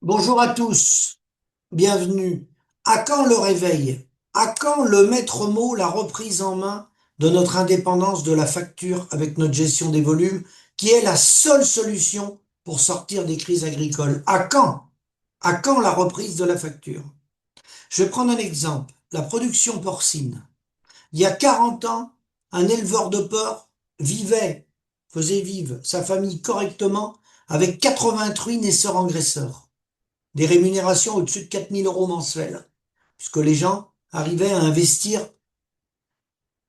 Bonjour à tous, bienvenue. À quand le réveil? À quand le maître mot, la reprise en main de notre indépendance de la facture avec notre gestion des volumes, qui est la seule solution pour sortir des crises agricoles? À quand? À quand la reprise de la facture? Je vais prendre un exemple, la production porcine. Il y a 40 ans, un éleveur de porc vivait, faisait vivre sa famille correctement avec 80 truies naisseurs-engraisseurs, des rémunérations au-dessus de 4 000 € mensuels, puisque les gens arrivaient à investir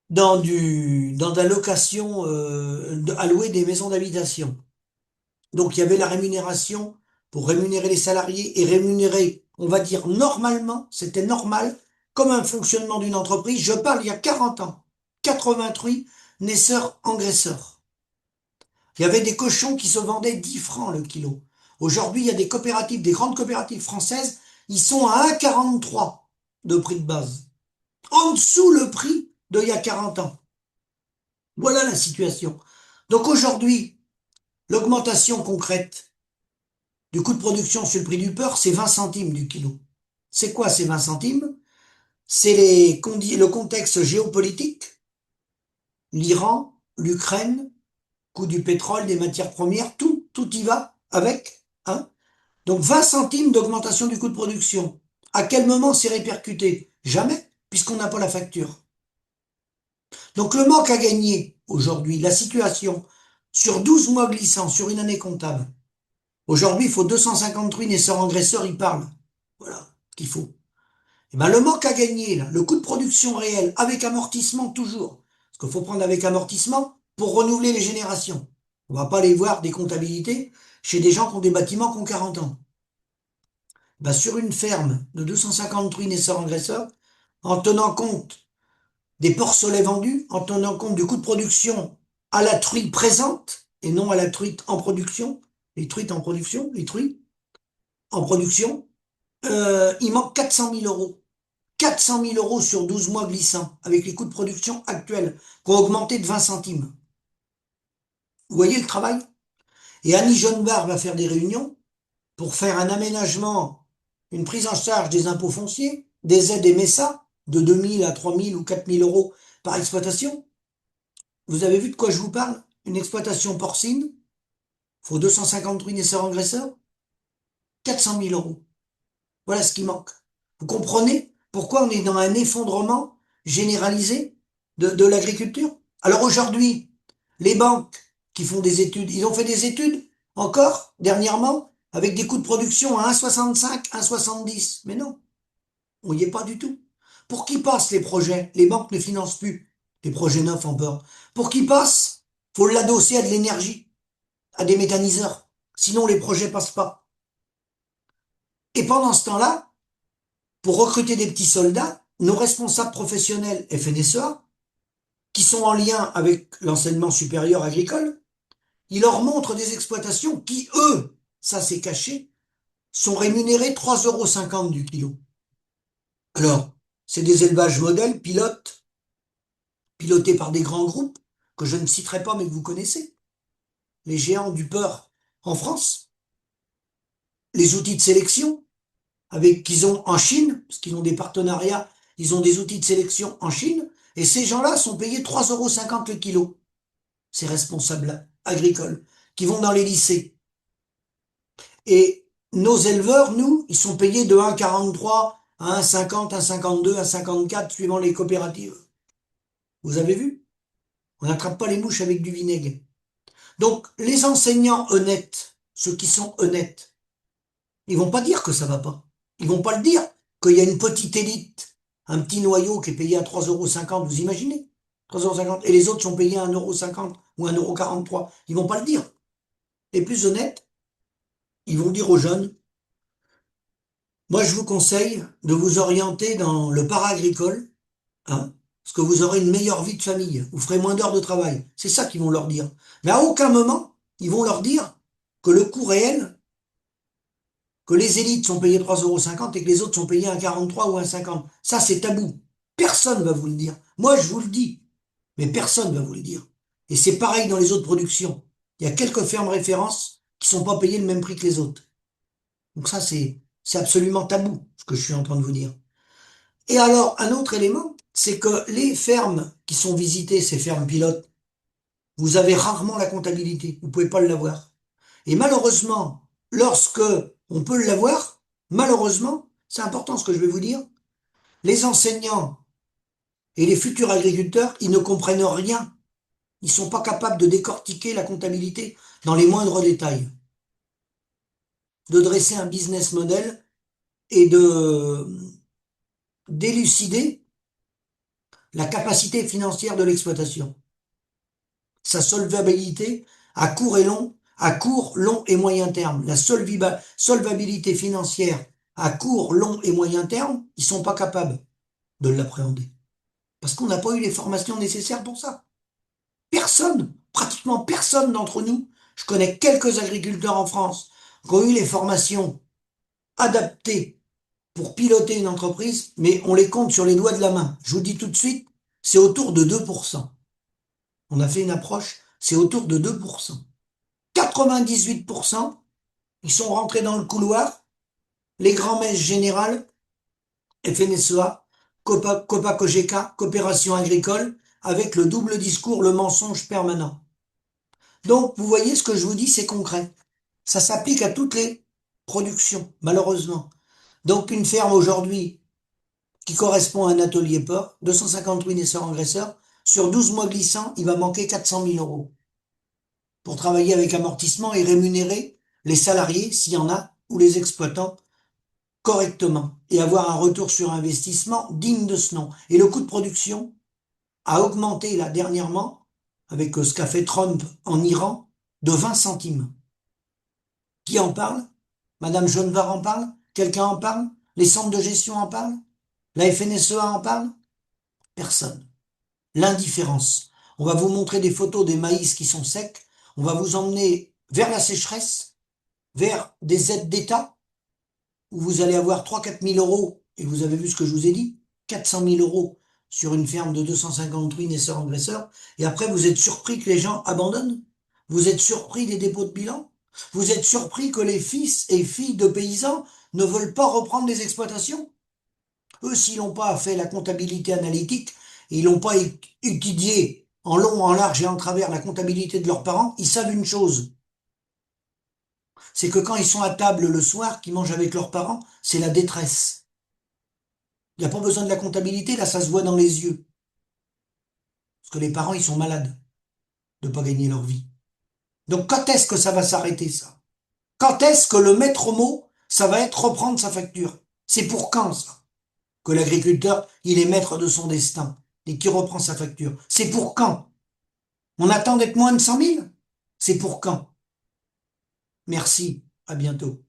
dans de la location, à louer des maisons d'habitation. Donc il y avait la rémunération pour rémunérer les salariés et rémunérer, on va dire normalement, c'était normal, comme un fonctionnement d'une entreprise. Je parle il y a 40 ans, 80 truies, naisseurs, engraisseurs. Il y avait des cochons qui se vendaient 10 francs le kilo. Aujourd'hui, il y a des coopératives, des grandes coopératives françaises, ils sont à 1,43 de prix de base. En dessous le prix d'il y a 40 ans. Voilà la situation. Donc aujourd'hui, l'augmentation concrète du coût de production sur le prix du porc, c'est 20 centimes du kilo. C'est quoi ces 20 centimes? C'est le contexte géopolitique, l'Iran, l'Ukraine, coût du pétrole, des matières premières, tout y va avec, hein. Donc 20 centimes d'augmentation du coût de production. À quel moment c'est répercuté? Jamais, puisqu'on n'a pas la facture. Donc le manque à gagner aujourd'hui, la situation sur 12 mois glissants, sur une année comptable. Aujourd'hui, il faut 250 truies naisseurs-engraisseurs, ils parlent. Voilà ce qu'il faut. Et ben, le manque à gagner, là, le coût de production réel, avec amortissement toujours. Parce qu'il faut prendre avec amortissement pour renouveler les générations. On va pas aller voir des comptabilités chez des gens qui ont des bâtiments qui ont 40 ans. Ben, sur une ferme de 250 truies naisseurs-engraisseurs, en tenant compte des porcelets vendus, en tenant compte du coût de production à la truie présente et non à la truite en production, les truites en production, les truies en production, il manque 400 000 euros. 400 000 euros sur 12 mois glissants, avec les coûts de production actuels, qui ont augmenté de 20 centimes. Vous voyez le travail? Et Annie Genevard va faire des réunions pour faire un aménagement, une prise en charge des impôts fonciers, des aides MSA, de 2 000 à 3 000 ou 4 000 € par exploitation. Vous avez vu de quoi je vous parle? Une exploitation porcine, faut 250 truies naisseurs-engraisseurs, 400 000 euros. Voilà ce qui manque. Vous comprenez pourquoi on est dans un effondrement généralisé de l'agriculture? Alors aujourd'hui, les banques qui font des études, ils ont fait des études encore dernièrement avec des coûts de production à 1,65, 1,70. Mais non, on n'y est pas du tout. Pour qui passent les projets? Les banques ne financent plus les projets neufs en peur. Pour qui passe? Faut l'adosser à de l'énergie, à des méthaniseurs. Sinon, les projets passent pas. Et pendant ce temps-là, pour recruter des petits soldats, nos responsables professionnels FNSEA, qui sont en lien avec l'enseignement supérieur agricole, ils leur montrent des exploitations qui, eux, ça c'est caché, sont rémunérés 3,50 € du kilo. Alors, c'est des élevages modèles, pilotés par des grands groupes, que je ne citerai pas mais que vous connaissez, les géants du porc en France, les outils de sélection avec qu'ils ont en Chine, parce qu'ils ont des partenariats, ils ont des outils de sélection en Chine, et ces gens-là sont payés 3,50 € le kilo, ces responsables agricoles, qui vont dans les lycées. Et nos éleveurs, nous, ils sont payés de 1,43 à 1,50, 1,52, 1,54, suivant les coopératives. Vous avez vu? On n'attrape pas les mouches avec du vinaigre. Donc, les enseignants honnêtes, ceux qui sont honnêtes, ils vont pas dire que ça va pas. Ils vont pas le dire qu'il y a une petite élite, un petit noyau qui est payé à 3,50 €, vous imaginez? 3,50 € et les autres sont payés à 1,50 € ou 1,43 €. Ils vont pas le dire. Les plus honnêtes, ils vont dire aux jeunes, moi je vous conseille de vous orienter dans le para-agricole, hein, parce que vous aurez une meilleure vie de famille, vous ferez moins d'heures de travail. C'est ça qu'ils vont leur dire. Mais à aucun moment, ils vont leur dire que le coût réel, que les élites sont payées 3,50 € et que les autres sont payés 1,43 € ou 1,50 €. Ça, c'est tabou. Personne va vous le dire. Moi, je vous le dis, mais personne va vous le dire. Et c'est pareil dans les autres productions. Il y a quelques fermes références qui sont pas payées le même prix que les autres. Donc ça, c'est absolument tabou, ce que je suis en train de vous dire. Et alors, un autre élément, c'est que les fermes qui sont visitées, ces fermes pilotes, vous avez rarement la comptabilité. Vous pouvez pas l'avoir. Et malheureusement, lorsque on peut l'avoir, malheureusement, c'est important ce que je vais vous dire, les enseignants et les futurs agriculteurs, ils ne comprennent rien. Ils sont pas capables de décortiquer la comptabilité dans les moindres détails, de dresser un business model et de d'élucider la capacité financière de l'exploitation, sa solvabilité à court, long et moyen terme. La solvabilité financière à court, long et moyen terme, ils sont pas capables de l'appréhender. Parce qu'on n'a pas eu les formations nécessaires pour ça. Personne, pratiquement personne d'entre nous, je connais quelques agriculteurs en France qui ont eu les formations adaptées pour piloter une entreprise, mais on les compte sur les doigts de la main. Je vous dis tout de suite, c'est autour de 2%. On a fait une approche, c'est autour de 2%. 98%, ils sont rentrés dans le couloir, les grands-messes générales, FNSEA, Copa-Cogeca, coopération agricole, avec le double discours, le mensonge permanent. Donc, vous voyez, ce que je vous dis, c'est concret. Ça s'applique à toutes les productions, malheureusement. Donc, une ferme aujourd'hui qui correspond à un atelier porc, 250 ruinesseurs engraisseurs, sur 12 mois glissants, il va manquer 400 000 euros pour travailler avec amortissement et rémunérer les salariés, s'il y en a, ou les exploitants correctement et avoir un retour sur investissement digne de ce nom. Et le coût de production a augmenté là dernièrement, avec ce qu'a fait Trump en Iran, de 20 centimes. Qui en parle? Madame Genevard en parle? Quelqu'un en parle? Les centres de gestion en parlent? La FNSEA en parle? Personne. L'indifférence. On va vous montrer des photos des maïs qui sont secs. On va vous emmener vers la sécheresse, vers des aides d'État, où vous allez avoir 3 4 000 euros, et vous avez vu ce que je vous ai dit, 400 000 euros sur une ferme de 250 ruinesseurs engraisseurs, et après vous êtes surpris que les gens abandonnent? Vous êtes surpris des dépôts de bilan? Vous êtes surpris que les fils et filles de paysans ne veulent pas reprendre les exploitations? Eux, s'ils n'ont pas fait la comptabilité analytique, ils n'ont pas étudié en long, en large et en travers la comptabilité de leurs parents, ils savent une chose, c'est que quand ils sont à table le soir, qu'ils mangent avec leurs parents, c'est la détresse. Il n'y a pas besoin de la comptabilité, là ça se voit dans les yeux. Parce que les parents, ils sont malades de ne pas gagner leur vie. Donc quand est-ce que ça va s'arrêter ça? Quand est-ce que le maître mot, ça va être reprendre sa facture? C'est pour quand ça? Que l'agriculteur, il est maître de son destin et qu'il reprend sa facture. C'est pour quand? On attend d'être moins de 100 000? C'est pour quand? Merci, à bientôt.